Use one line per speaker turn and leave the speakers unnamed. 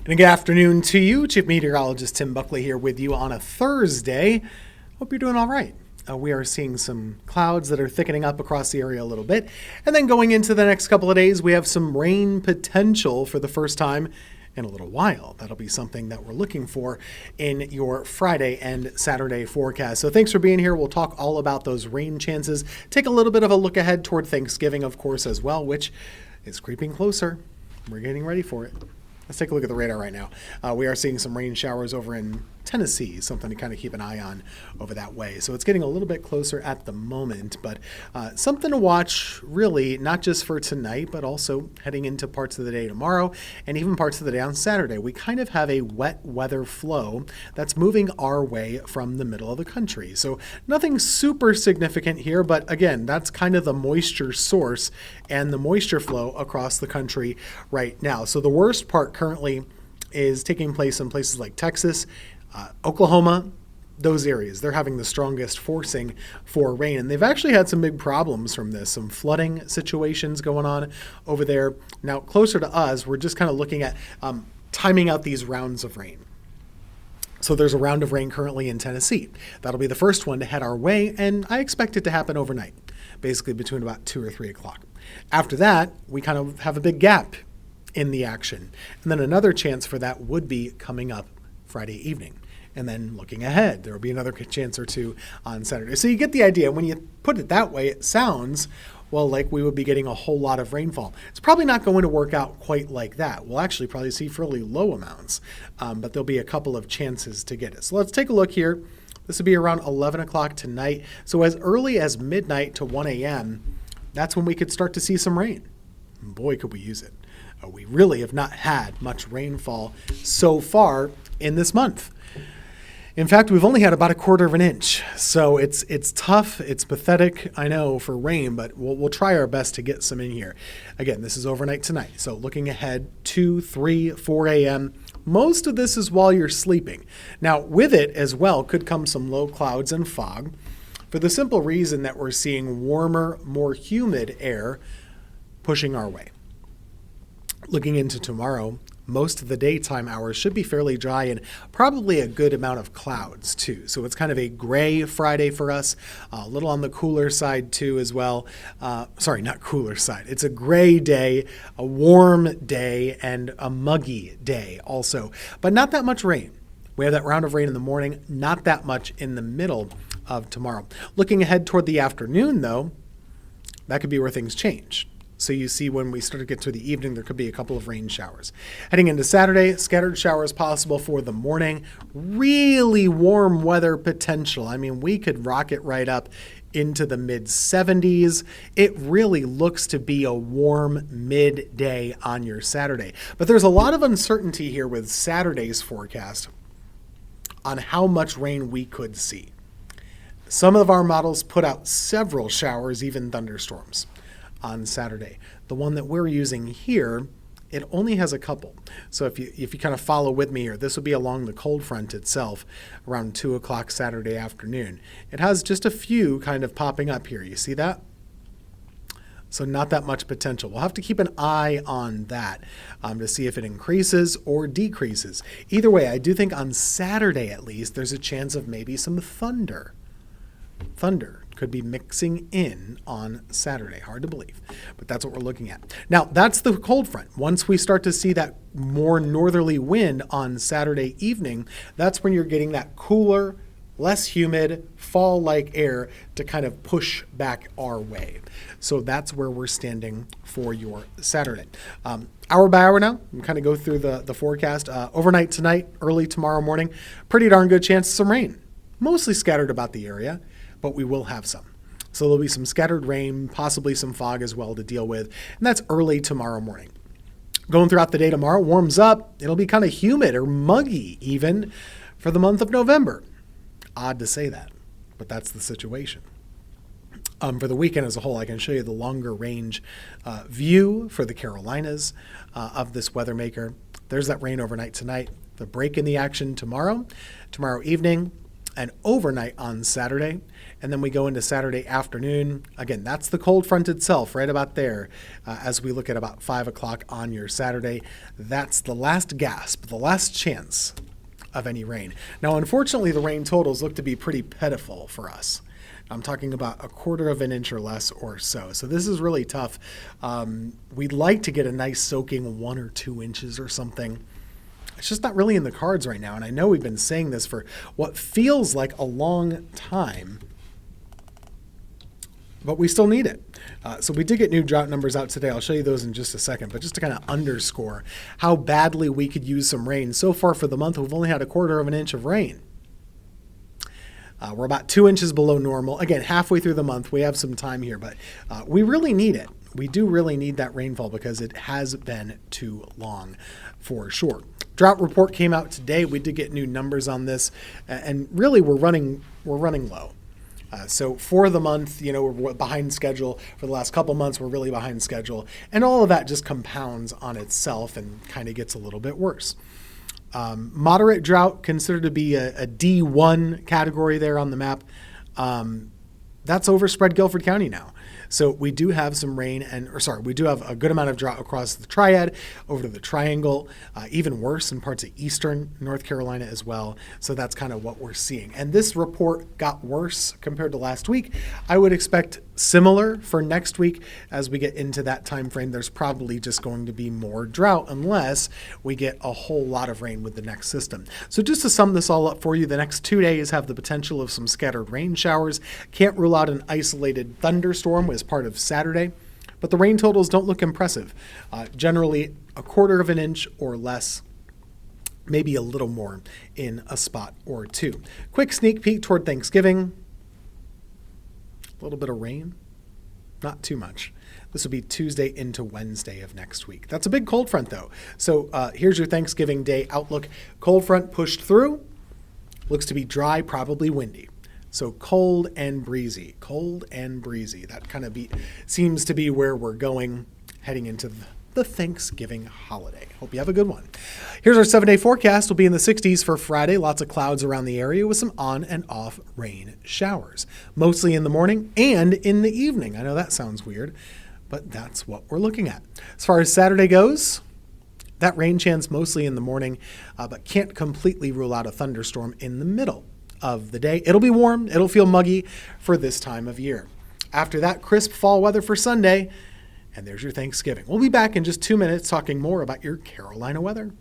And good afternoon to you. Chief Meteorologist Tim Buckley here with you on a Thursday. Hope you're doing all right. We are seeing some clouds that are thickening up across the area a little bit. And then going into the next couple of days, we have some rain potential for the first time in a little while. That'll be something that we're looking for in your Friday and Saturday forecast. So thanks for being here. We'll talk all about those rain chances. Take a little bit of a look ahead toward Thanksgiving, of course, as well, which is creeping closer. We're getting ready for it. Let's take a look at the radar right now. We are seeing some rain showers over in Tennessee, something to kind of keep an eye on over that way. So it's getting a little bit closer at the moment, but something to watch really, not just for tonight, but also heading into parts of the day tomorrow and even parts of the day on Saturday. We kind of have a wet weather flow that's moving our way from the middle of the country. So nothing super significant here, but again, that's kind of the moisture source and the moisture flow across the country right now. So the worst part currently is taking place in places like Texas, Oklahoma, those areas. They're having the strongest forcing for rain. And they've actually had some big problems from this, some flooding situations going on over there. Now, closer to us, we're just kind of looking at timing out these rounds of rain. So there's a round of rain currently in Tennessee. That'll be the first one to head our way, and I expect it to happen overnight, basically between about 2 or 3 o'clock. After that, we kind of have a big gap in the action. And then another chance for that would be coming up Friday evening. And then looking ahead, there will be another chance or two on Saturday. So you get the idea. When you put it that way, it sounds, well, like we would be getting a whole lot of rainfall. It's probably not going to work out quite like that. We'll actually probably see fairly low amounts, but there'll be a couple of chances to get it. So let's take a look here. This will be around 11 o'clock tonight. So as early as midnight to 1 a.m., that's when we could start to see some rain. Boy, could we use it. We really have not had much rainfall so far in this month. In fact, we've only had about 1/4 of an inch. So it's tough. It's pathetic, I know, for rain, but we'll try our best to get some in here. Again, this is overnight tonight. So looking ahead, 2, 3, 4 a.m., most of this is while you're sleeping. Now, with it as well could come some low clouds and fog for the simple reason that we're seeing warmer, more humid air pushing our way. Looking into tomorrow, most of the daytime hours should be fairly dry and probably a good amount of clouds too. So it's kind of a gray Friday for us, a little on the cooler side too as well. Sorry, not cooler side. It's a gray day, a warm day, and a muggy day also, but not that much rain. We have that round of rain in the morning, not that much in the middle of tomorrow. Looking ahead toward the afternoon though, that could be where things change. So you see when we start to get to the evening, there could be a couple of rain showers. Heading into Saturday, scattered showers possible for the morning. Really warm weather potential. I mean, we could rocket right up into the mid-70s. It really looks to be a warm midday on your Saturday. But there's a lot of uncertainty here with Saturday's forecast on how much rain we could see. Some of our models put out several showers, even thunderstorms on Saturday. The one that we're using here, it only has a couple. So if you kind of follow with me here, this will be along the cold front itself around 2 o'clock Saturday afternoon. It has just a few kind of popping up here. You see that? So not that much potential. We'll have to keep an eye on that to see if it increases or decreases. Either way, I do think on Saturday at least, there's a chance of maybe some thunder. Thunder could be mixing in on Saturday. Hard to believe, but that's what we're looking at. Now, that's the cold front. Once we start to see that more northerly wind on Saturday evening, that's when you're getting that cooler, less humid, fall-like air to kind of push back our way. So that's where we're standing for your Saturday. Hour by hour now, we kind of go through the forecast. Overnight tonight, early tomorrow morning, pretty darn good chance of some rain. Mostly scattered about the area, but we will have some. So there'll be some scattered rain, possibly some fog as well to deal with, and that's early tomorrow morning. Going throughout the day tomorrow, warms up. It'll be kind of humid or muggy even for the month of November. Odd to say that, but that's the situation. For the weekend as a whole, I can show you the longer range view for the Carolinas of this weather maker. There's that rain overnight tonight. The break in the action tomorrow. Tomorrow evening, and overnight on Saturday. And then we go into Saturday afternoon. Again, that's the cold front itself, right about there. As we look at about 5 o'clock on your Saturday, that's the last gasp, the last chance of any rain. Now, unfortunately, the rain totals look to be pretty pitiful for us. I'm talking about 1/4 of an inch or less or so. So this is really tough. We'd like to get a nice soaking 1 or 2 inches or something. It's just not really in the cards right now. And I know we've been saying this for what feels like a long time, but we still need it. So we did get new drought numbers out today. I'll show you those in just a second, but just to kind of underscore how badly we could use some rain. So far for the month, we've only had 1/4 of an inch of rain. We're about 2 inches below normal. Again, halfway through the month, we have some time here, but we really need it. We do really need that rainfall because it has been too long for sure. Drought report came out today. We did get new numbers on this, and really we're running low. So for the month, we're behind schedule. For the last couple months, we're really behind schedule. And all of that just compounds on itself and kind of gets a little bit worse. Moderate drought, considered to be a D1 category there on the map. That's overspread Guilford County now. So we do have some rain we do have a good amount of drought across the Triad, over to the Triangle, even worse in parts of eastern North Carolina as well. So that's kind of what we're seeing. And this report got worse compared to last week. I would expect similar for next week. As we get into that time frame, there's probably just going to be more drought unless we get a whole lot of rain with the next system. So just to sum this all up for you, the next 2 days have the potential of some scattered rain showers. Can't rule out an isolated thunderstorm as part of Saturday, but the rain totals don't look impressive. Generally 1/4 of an inch or less, maybe a little more in a spot or two. Quick sneak peek toward Thanksgiving. A little bit of rain, not too much. This will be Tuesday into Wednesday of next week. That's a big cold front though. So here's your Thanksgiving Day outlook. Cold front pushed through. Looks to be dry, probably windy. So cold and breezy. That kind of seems to be where we're going heading into the Thanksgiving holiday. Hope you have a good one. Here's our 7-day forecast. We'll be in the 60s for Friday. Lots of clouds around the area with some on and off rain showers, mostly in the morning and in the evening. I know that sounds weird, but that's what we're looking at. As far as Saturday goes, that rain chance mostly in the morning, but can't completely rule out a thunderstorm in the middle of the day. It'll be warm. It'll feel muggy for this time of year. After that, crisp fall weather for Sunday, and there's your Thanksgiving. We'll be back in just 2 minutes talking more about your Carolina weather.